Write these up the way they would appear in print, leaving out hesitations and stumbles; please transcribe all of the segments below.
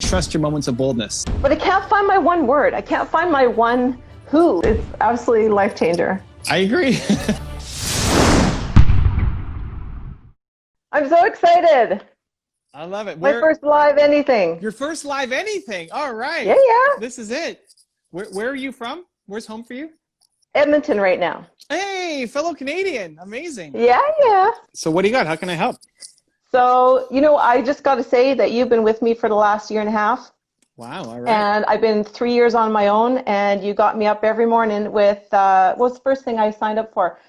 trust your moments of boldness. But I can't find my one word. I can't find my one who. It's absolutely life changer. I agree. I'm so excited. I love it. My first live anything. Your first live anything. All right. Yeah, yeah. This is it. Where are you from? Where's home for you? Edmonton right now. Hey, fellow Canadian. Amazing. Yeah, yeah. So what do you got? How can I help? So, I just got to say that you've been with me for the last year and a half. Wow, all right. And I've been 3 years on my own, and you got me up every morning with, what's the first thing I signed up for?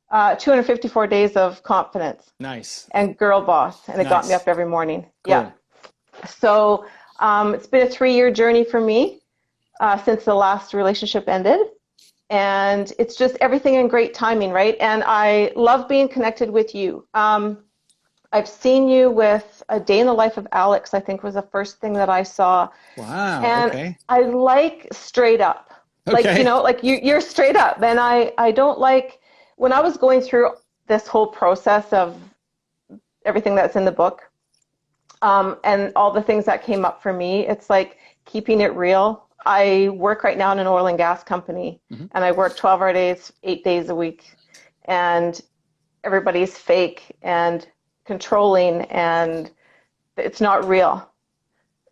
254 days of confidence. Nice. And girl boss, and it got me up every morning. Cool. Yeah. So it's been a 3-year journey for me since the last relationship ended. And it's just everything in great timing, right? And I love being connected with you. I've seen you with A Day in the Life of Alex, I think was the first thing that I saw. Wow, and okay. I like straight up. Okay. Like, you're straight up. And I don't like, when I was going through this whole process of everything that's in the book, and all the things that came up for me, it's like keeping it real. I work right now in an oil and gas company, and I work 12-hour days, 8 days a week, and everybody's fake and controlling, and it's not real.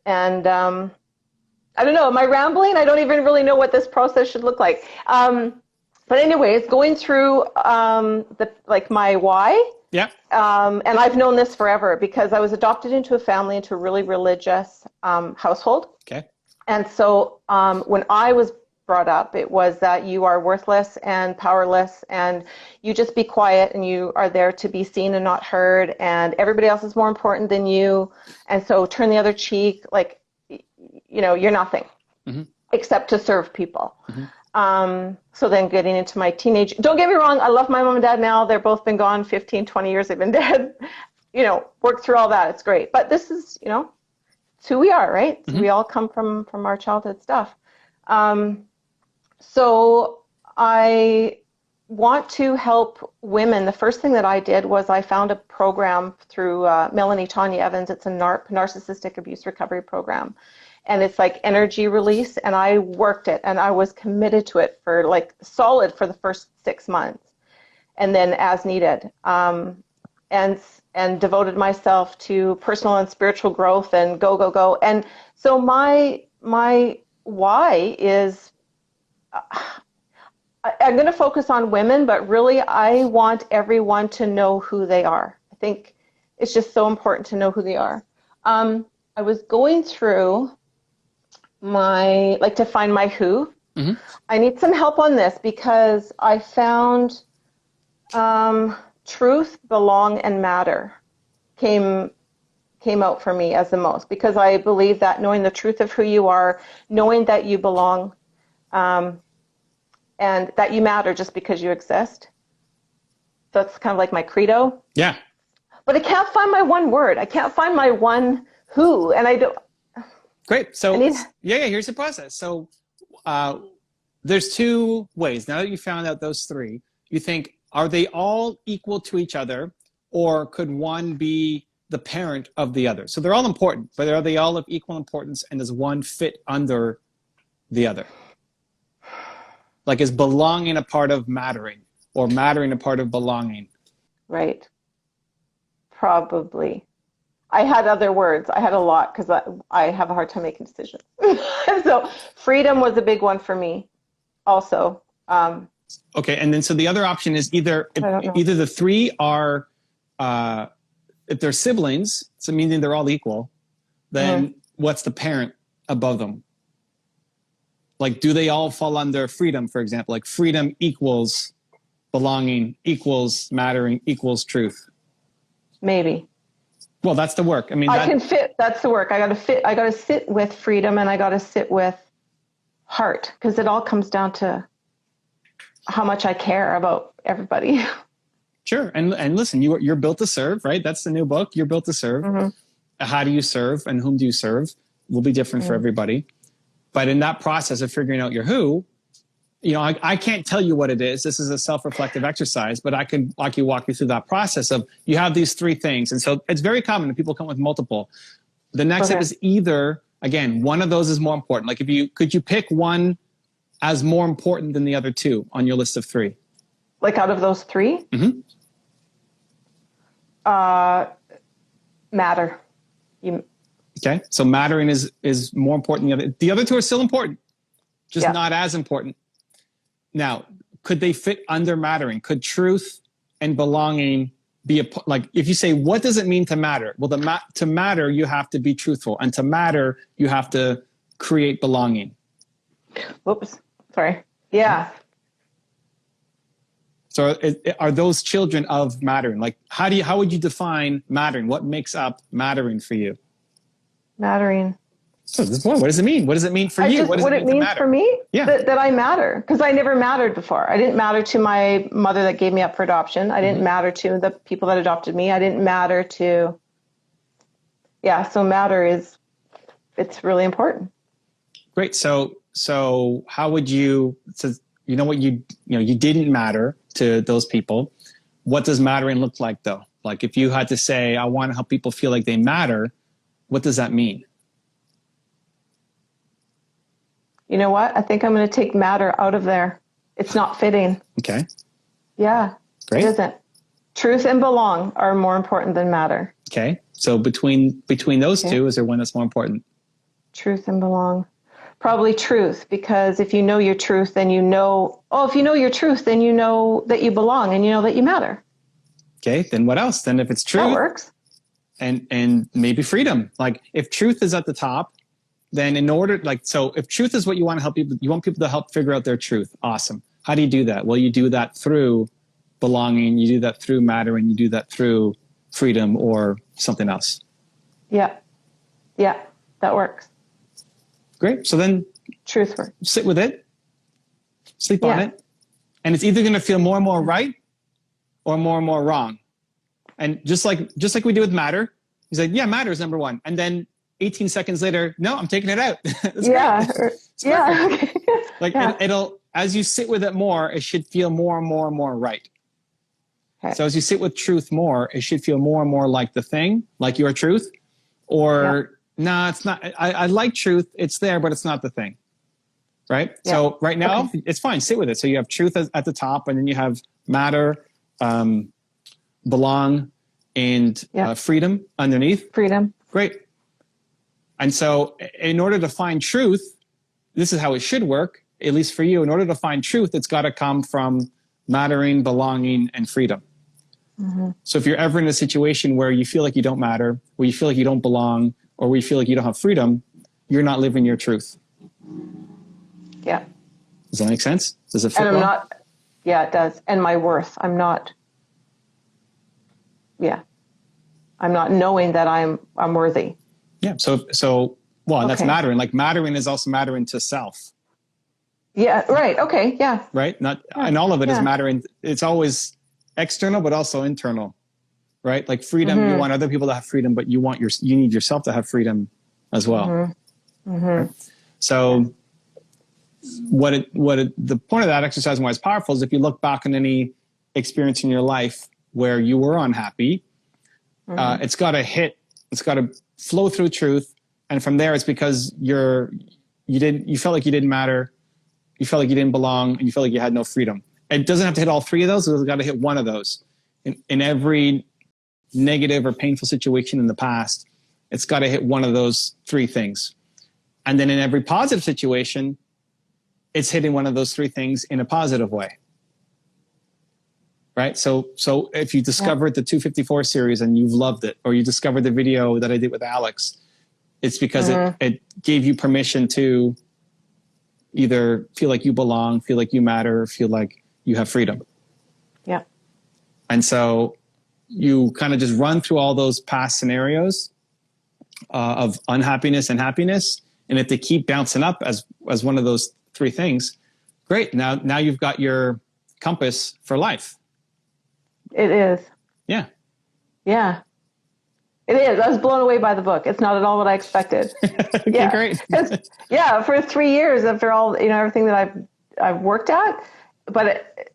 And I don't know, am I rambling? I don't even really know what this process should look like. But anyways, going through my why. Yeah. And I've known this forever because I was adopted into a family, into a really religious household. Okay. And so when I was brought up, it was that you are worthless and powerless, and you just be quiet, and you are there to be seen and not heard, and everybody else is more important than you. And so turn the other cheek, like, you're nothing except to serve people. So then getting into my teenage, don't get me wrong, I love my mom and dad now. They're both been gone 15, 20 years. They've been dead. Worked through all that. It's great. But this is, it's who we are, right? So we all come from our childhood stuff. So I want to help women. The first thing that I did was I found a program through Melanie Tanya Evans. It's a NARP, Narcissistic Abuse Recovery Program. And it's like energy release. And I worked it, and I was committed to it for solid for the first 6 months. And then as needed. And devoted myself to personal and spiritual growth and go. And so my why is, I'm going to focus on women, but really I want everyone to know who they are. I think it's just so important to know who they are. I was going through to find my who. I need some help on this because I found truth, belong, and matter came out for me as the most, because I believe that knowing the truth of who you are, knowing that you belong, and that you matter just because you exist. That's kind of like my credo. Yeah. But I can't find my one word. I can't find my one who, and I don't. Great. So here's the process. So there's two ways. Now that you found out those three, you think, are they all equal to each other, or could one be the parent of the other? So they're all important, but are they all of equal importance, and does one fit under the other? Like, is belonging a part of mattering, or mattering a part of belonging? Right. Probably. I had other words. I had a lot because I have a hard time making decisions. So freedom was a big one for me also. Okay, and then so the other option is either the three are, if they're siblings, so meaning they're all equal, then what's the parent above them? Like, do they all fall under freedom, for example? Like, freedom equals belonging, equals mattering, equals truth. Maybe. Well, that's the work. I mean, I can fit. That's the work. I got to sit with freedom, and I got to sit with heart, because it all comes down to how much I care about everybody. Sure. And listen, you're built to serve, right? That's the new book. You're built to serve. How do you serve, and whom do you serve will be different for everybody. But in that process of figuring out your who, I can't tell you what it is. This is a self-reflective exercise, but I can walk you through that process of, you have these three things. And so it's very common that people come with multiple. The next step is either again, one of those is more important. Like could you pick one as more important than the other two on your list of three? Like out of those three? Mm-hmm. Matter. Okay. So mattering is more important than the other. The other two are still important, just not as important. Now, could they fit under mattering? Could truth and belonging be like, if you say, what does it mean to matter? Well, to matter, you have to be truthful. And to matter, you have to create belonging. Whoops. Sorry. Yeah. So are those children of mattering? Like, how would you define mattering? What makes up mattering for you? Mattering. So what does it mean? What does it mean for you? What it means for me? Yeah. That I matter, because I never mattered before. I didn't matter to my mother that gave me up for adoption. I didn't matter to the people that adopted me. I didn't matter to, so matter it's really important. Great. So how would you, you know what, you didn't matter to those people. What does mattering look like though? Like if you had to say, I want to help people feel like they matter, what does that mean? You know what? I think I'm going to take matter out of there. It's not fitting. Okay. Yeah. Great. It isn't. Truth and belong are more important than matter. Okay. So between those two, is there one that's more important? Truth and belong. Probably truth, because if you know your truth, then if you know your truth, then you know that you belong and you know that you matter. Okay. Then what else? Then if it's truth. That works. And maybe freedom. Like if truth is at the top, then if truth is what you want to help people, you want people to help figure out their truth. Awesome. How do you do that? Well, you do that through belonging. You do that through mattering. You do that through freedom or something else. Yeah. Yeah. That works. Great. So then truth works. Sit with it, sleep on it. And it's either going to feel more and more right or more wrong. And just like we do with matter, he's like, yeah, matter is number one. And then 18 seconds later, no, I'm taking it out. Okay. It'll, as you sit with it more, it should feel more and more right. Okay. So as you sit with truth more, it should feel more and more like the thing, like your truth, or no, it's not. I like truth. It's there, but it's not the thing. Right. Yeah. So right now it's fine. Sit with it. So you have truth at the top, and then you have matter, belong, and freedom underneath. Freedom. Great. And so in order to find truth, this is how it should work, at least for you. In order to find truth, it's got to come from mattering, belonging, and freedom. Mm-hmm. So if you're ever in a situation where you feel like you don't matter, where you feel like you don't belong, or where you feel like you don't have freedom, you're not living your truth. Yeah. Does that make sense? Does it fit and I'm well? not, yeah, it does. And my worth, I'm not knowing that I'm worthy. Yeah. And that's mattering. Like mattering is also mattering to self. Yeah. Right. Okay. Yeah. Right. And all of it is mattering. It's always external, but also internal, right? Like freedom, you want other people to have freedom, but you need yourself to have freedom as well. Mm-hmm. Mm-hmm. Right? So the point of that exercise and why it's powerful is if you look back on any experience in your life where you were unhappy, it's got to flow through truth. And from there, it's because you felt like you didn't matter. You felt like you didn't belong, and you felt like you had no freedom. It doesn't have to hit all three of those. It's got to hit one of those. In every negative or painful situation in the past, it's got to hit one of those three things. And then in every positive situation, it's hitting one of those three things in a positive way. Right? So if you discovered the 254 series and you've loved it, or you discovered the video that I did with Alex, it's because it gave you permission to either feel like you belong, feel like you matter, feel like you have freedom. Yeah. And so you kind of just run through all those past scenarios of unhappiness and happiness. And if they keep bouncing up as one of those three things, great. Now you've got your compass for life. It is. Yeah. Yeah. It is. I was blown away by the book. It's not at all what I expected. Okay, great. For 3 years after all, everything that I've worked at, but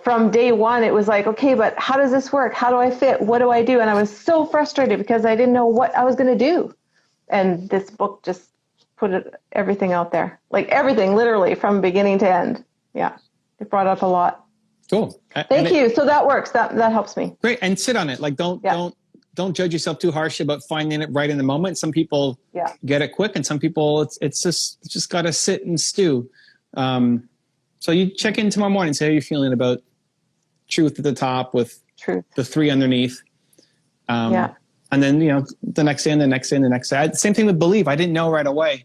from day one, it was like, okay, but how does this work? How do I fit? What do I do? And I was so frustrated because I didn't know what I was going to do. And this book just put everything out there, like everything, literally from beginning to end. Yeah, it brought up a lot. Cool. Thank you. So that works. That helps me. Great. And sit on it. Like don't judge yourself too harshly about finding it right in the moment. Some people get it quick, and some people it's just got to sit and stew. So you check in tomorrow morning, say how you're feeling about truth at the top with the 3 underneath. And then, the next day and the next day and the next day. Same thing with believe. I didn't know right away.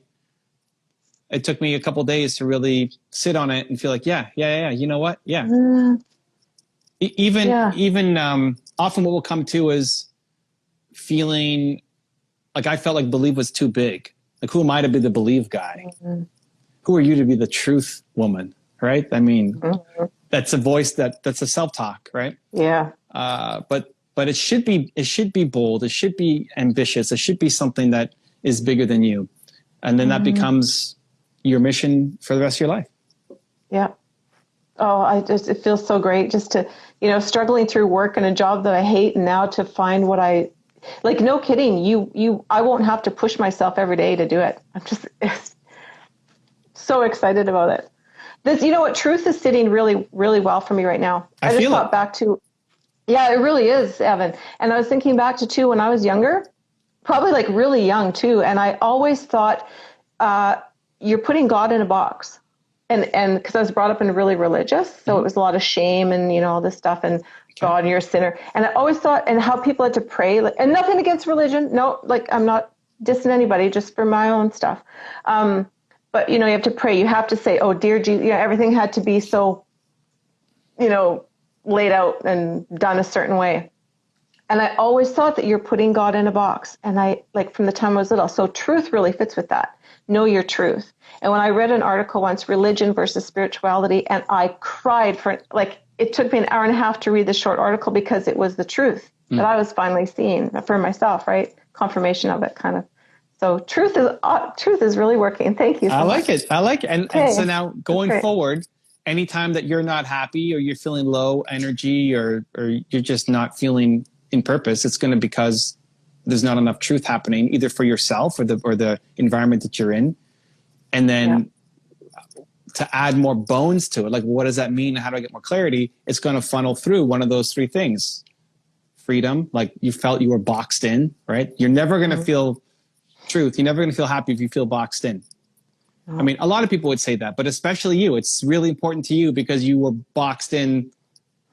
It took me a couple of days to really sit on it and feel like, yeah. You know what? Yeah. Even often what will come to is feeling like I felt like believe was too big. Like, who am I to be the believe guy? Who are you to be the truth woman? Right? I mean, that's a voice that's a self-talk, right? Yeah. But it should be bold. It should be ambitious. It should be something that is bigger than you. And then that becomes your mission for the rest of your life. Yeah. Oh, it feels so great just to, struggling through work and a job that I hate, and now to find what no kidding, I won't have to push myself every day to do it. I'm just so excited about it. This, truth is sitting really, really well for me right now. I just thought back to, yeah, it really is, Evan. And I was thinking back to too, when I was younger, probably like really young too. And I always thought, you're putting God in a box. And because I was brought up in really religious, so it was a lot of shame and, all this stuff, and God, and you're a sinner. And I always thought, and how people had to pray, and nothing against religion. No, I'm not dissing anybody, just for my own stuff. But, you have to pray. You have to say, oh, dear Jesus, everything had to be so, laid out and done a certain way. And I always thought that you're putting God in a box. And from the time I was little. So truth really fits with that. Know your truth. And when I read an article once, religion versus spirituality, and I cried it took me an hour and a half to read the short article because it was the truth that I was finally seeing for myself, right? Confirmation of it, kind of. So truth is really working. Thank you so much. I like it. And so now going forward, anytime that you're not happy or you're feeling low energy or you're just not feeling in purpose, it's going to be because there's not enough truth happening either for yourself or the environment that you're in. And then to add more bones to it, like what does that mean? How do I get more clarity? It's going to funnel through one of those 3 things. Freedom, like you felt you were boxed in, right? You're never going to feel truth. You're never going to feel happy if you feel boxed in. I mean, a lot of people would say that, but especially you, it's really important to you because you were boxed in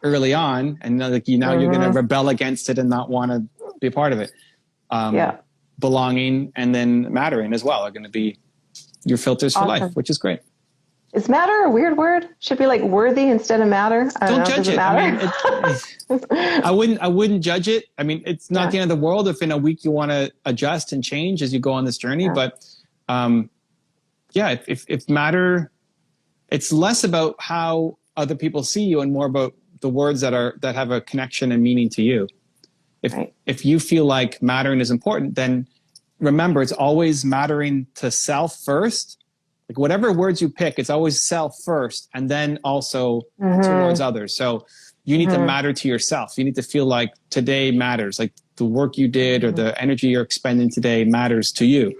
early on, and you're going to rebel against it and not want to be a part of it. Belonging and then mattering as well are going to be your filters for life, which is great. Is matter a weird word? Should be like worthy instead of matter. Don't judge it. I wouldn't judge it. I mean, it's not the end of the world if in a week you want to adjust and change as you go on this journey. But if matter, it's less about how other people see you and more about the words that have a connection and meaning to you. If you feel like mattering is important, then remember, it's always mattering to self first. Like whatever words you pick, it's always self first and then also towards others. So you need to matter to yourself. You need to feel like today matters. Like the work you did or the energy you're expending today matters to you.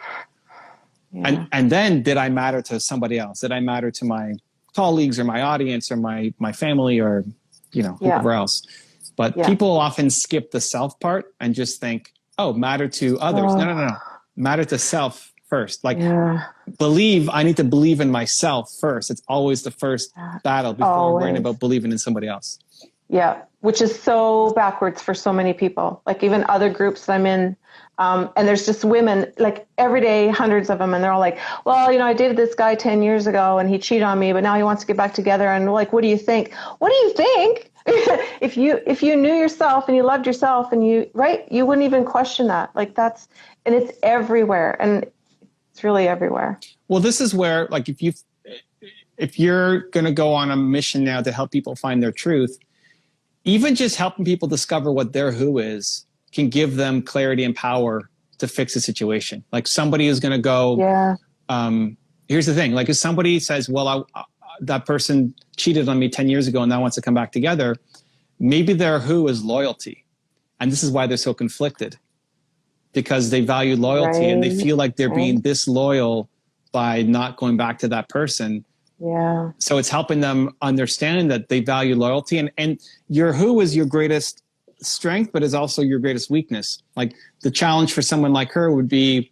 Yeah. And then did I matter to somebody else? Did I matter to my colleagues or my audience or my family or, whoever else? But people often skip the self part and just think, oh, matter to others. No. Matter to self first. Like believe, I need to believe in myself first. It's always the first battle before worrying about believing in somebody else. Yeah, which is so backwards for so many people. Like even other groups that I'm in, and there's just women, like every day, hundreds of them, and they're all like, well, I dated this guy 10 years ago and he cheated on me, but now he wants to get back together. And like, what do you think? What do you think? If you knew yourself and you loved yourself and you wouldn't even question that. Like and it's everywhere, and it's really everywhere. Well, this is where, like, if you're going to go on a mission now to help people find their truth, even just helping people discover what their who is can give them clarity and power to fix a situation. Like somebody is going to go, here's the thing. Like if somebody says, well, that person cheated on me 10 years ago and now wants to come back together, maybe their who is loyalty. And this is why they're so conflicted, because they value loyalty and they feel like they're being disloyal by not going back to that person. Yeah. So it's helping them understand that they value loyalty, and your who is your greatest strength, but is also your greatest weakness. Like the challenge for someone like her would be,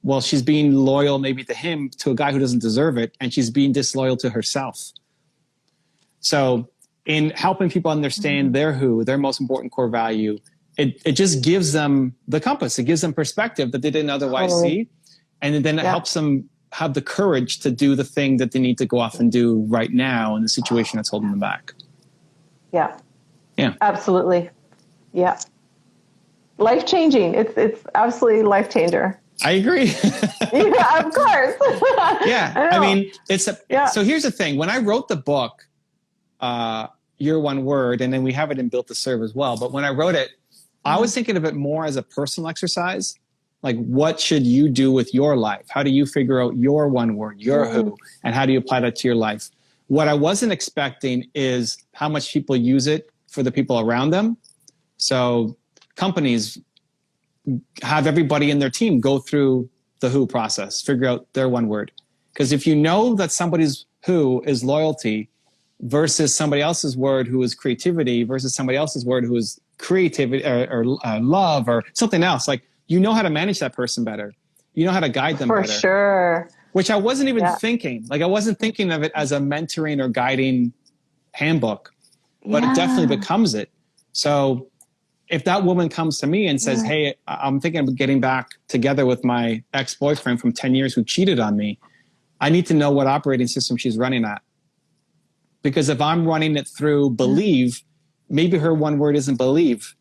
well, she's being loyal maybe to him, to a guy who doesn't deserve it, and she's being disloyal to herself. So in helping people understand their who, their most important core value, it just gives them the compass. It gives them perspective that they didn't otherwise see. And then it helps them have the courage to do the thing that they need to go off and do right now in the situation that's holding them back. Yeah. Yeah. Absolutely. Yeah. Life-changing. It's absolutely life changer. I agree. Yeah, of course. Yeah. I mean, so here's the thing. When I wrote the book, Your One Word, and then we have it in Built to Serve as well. But when I wrote it, I was thinking of it more as a personal exercise. Like, what should you do with your life? How do you figure out your one word, your who, and how do you apply that to your life? What I wasn't expecting is how much people use it for the people around them. So companies have everybody in their team go through the who process, figure out their one word. Because if you know that somebody's who is loyalty versus somebody else's word who is creativity versus somebody else's word who is creativity or love or something else, like, you know how to manage that person better. You know how to guide them better. For sure. Which I wasn't even thinking. Like, I wasn't thinking of it as a mentoring or guiding handbook, but it definitely becomes it. So if that woman comes to me and says, hey, I'm thinking of getting back together with my ex-boyfriend from 10 years who cheated on me, I need to know what operating system she's running at. Because if I'm running it through believe, maybe her one word isn't believe.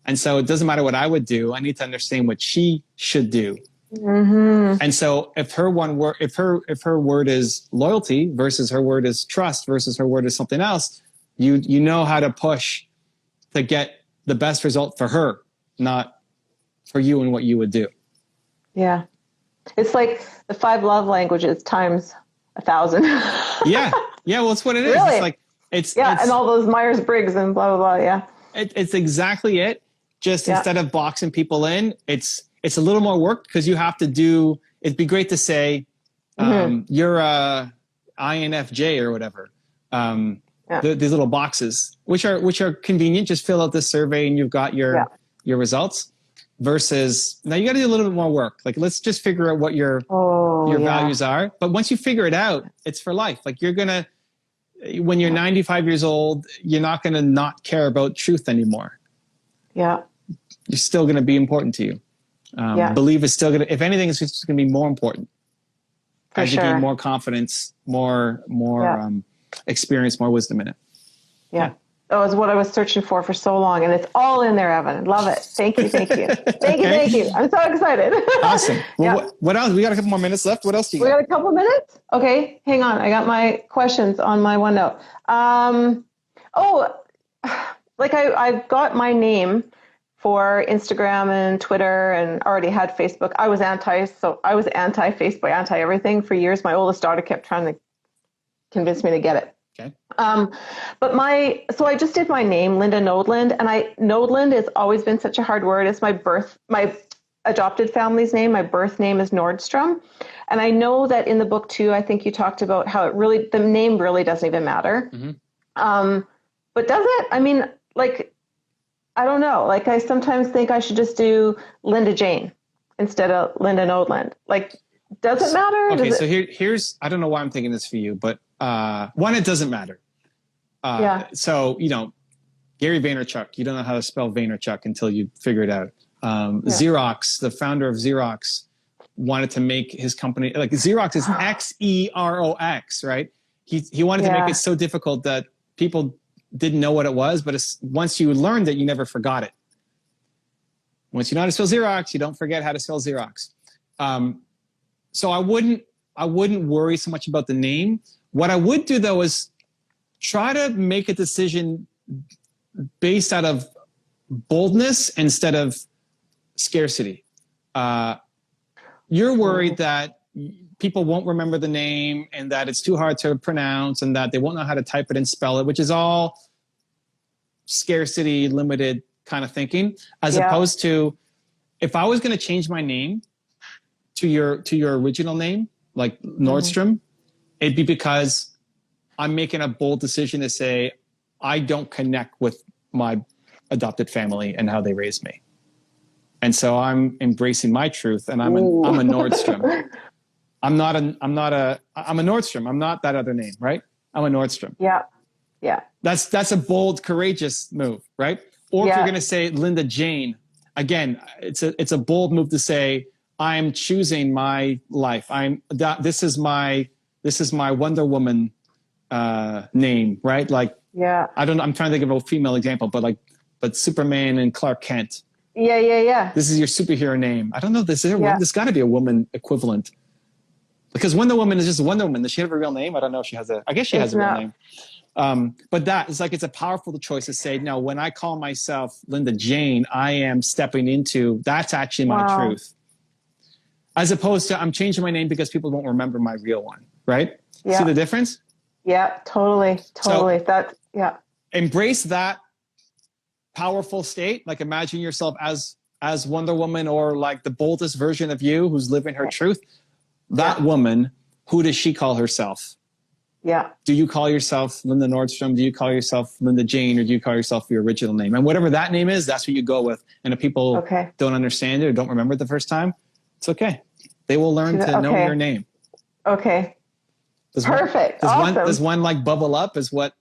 And so it doesn't matter what I would do. I need to understand what she should do. And so if her one word, if her word is loyalty versus her word is trust versus her word is something else, you know how to push to get the best result for her, not for you and what you would do. Yeah. It's like the 5 love languages times 1,000. Yeah. Well, it's what it is. Really? It's like, it's and all those Myers-Briggs and blah, blah, blah. Yeah. It's exactly it. Just instead of boxing people in, it's a little more work because you have to do, it'd be great to say, you're a INFJ or whatever. These little boxes, which are convenient. Just fill out this survey and you've got your results. Versus now you got to do a little bit more work. Like, let's just figure out what your values are. But once you figure it out, it's for life. Like, you're gonna, when you're 95 years old, you're not gonna not care about truth anymore. Yeah, you're still gonna be important to you. Believe is still gonna, if anything, it's just gonna be more important as you gain more confidence, more experience, more wisdom in it. Yeah. That was what I was searching for so long. And it's all in there, Evan. Love it. Thank you. Thank you. Thank you. I'm so excited. Awesome. Well, what else? We got a couple more minutes left. What else do you got? We got a couple minutes? Okay. Hang on. I got my questions on my OneNote. I've got my name for Instagram and Twitter and already had Facebook. I was anti-Facebook, anti-everything for years. My oldest daughter kept trying to convince me to get it. Okay. So I just did my name, Linda Nodland, and Nodland has always been such a hard word. It's my adopted family's name. My birth name is Nordstrom. And I know that in the book too, I think you talked about how the name really doesn't even matter. But does it? I mean, like, I don't know. Like, I sometimes think I should just do Linda Jane instead of Linda Nodland. Like, does it matter? Okay. So here's, I don't know why I'm thinking this for you, but one, it doesn't matter. So, Gary Vaynerchuk, you don't know how to spell Vaynerchuk until you figure it out. Xerox, the founder of Xerox, wanted to make his company, like, Xerox is Xerox, right? He wanted to make it so difficult that people didn't know what it was, but once you learned it, you never forgot it. Once you know how to spell Xerox, you don't forget how to spell Xerox. So I wouldn't worry so much about the name. What I would do, though, is try to make a decision based out of boldness instead of scarcity. You're worried that people won't remember the name and that it's too hard to pronounce and that they won't know how to type it and spell it, which is all scarcity limited kind of thinking, as opposed to, if I was going to change my name to your original name, like Nordstrom, it'd be because I'm making a bold decision to say, I don't connect with my adopted family and how they raised me. And so I'm embracing my truth, and I'm a Nordstrom. I'm a Nordstrom. I'm not that other name, right? I'm a Nordstrom. Yeah. Yeah. That's a bold, courageous move, right? Or if you're going to say Linda Jane, again, it's a bold move to say, I'm choosing my life. This is my Wonder Woman name, right? Like, I'm trying to think of a female example, but Superman and Clark Kent. Yeah. This is your superhero name. I don't know. There's got to be a woman equivalent. Because Wonder Woman is just Wonder Woman. Does she have a real name? I don't know if she has I guess she has a real name. But it's a powerful choice to say, no, when I call myself Linda Jane, I am stepping into, that's actually my truth. As opposed to, I'm changing my name because people won't remember my real one, right? Yeah. See the difference? Yeah, totally. So, embrace that powerful state. Like, imagine yourself as Wonder Woman, or like the boldest version of you who's living her truth. That woman, who does she call herself? Yeah. Do you call yourself Linda Nordstrom? Do you call yourself Linda Jane? Or do you call yourself your original name? And whatever that name is, that's what you go with. And if people don't understand it or don't remember it the first time, it's okay. They will learn to know your name. Okay. Perfect. Does one like bubble up as what?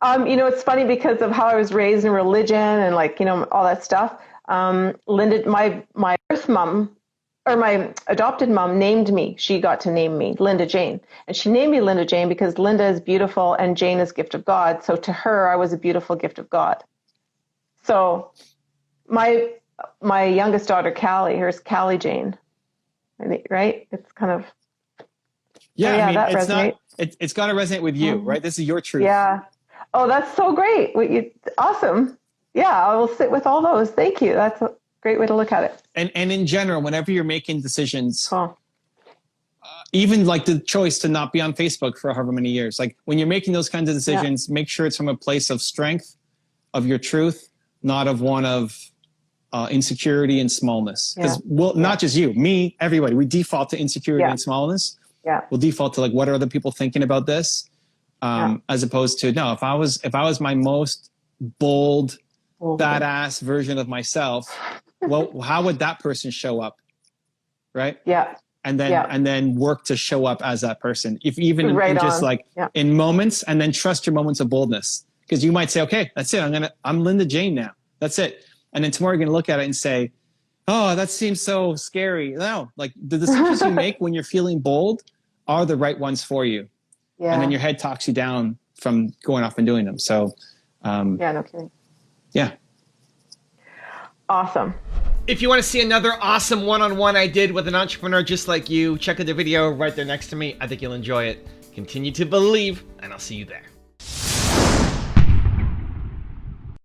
It's funny because of how I was raised in religion and all that stuff. Linda, my birth mom, or my adopted mom, named me. She got to name me Linda Jane. And she named me Linda Jane because Linda is beautiful and Jane is gift of God. So to her, I was a beautiful gift of God. So my youngest daughter, Callie, here's Callie Jane. Right? It's kind of... it's got to resonate with you, right? This is your truth. Yeah. Oh, that's so great. Awesome. Yeah, I will sit with all those. Thank you. That's a great way to look at it. And in general, whenever you're making decisions, even like the choice to not be on Facebook for however many years, like when you're making those kinds of decisions, make sure it's from a place of strength, of your truth, not of one of insecurity and smallness. Because not just you, me, everybody, we default to insecurity and smallness. Yeah. We'll default to like, what are other people thinking about this? As opposed to, no, if I was my most bold, badass version of myself, well, how would that person show up? Right? Yeah. And then work to show up as that person. If even in moments, and then trust your moments of boldness. Because you might say, okay, that's it. I'm Linda Jane now. That's it. And then tomorrow you're going to look at it and say, oh, that seems so scary. No, like the decisions you make when you're feeling bold are the right ones for you. Yeah. And then your head talks you down from going off and doing them. So, no kidding. Yeah. Awesome. If you want to see another awesome one-on-one I did with an entrepreneur just like you, check out the video right there next to me. I think you'll enjoy it. Continue to believe, and I'll see you there.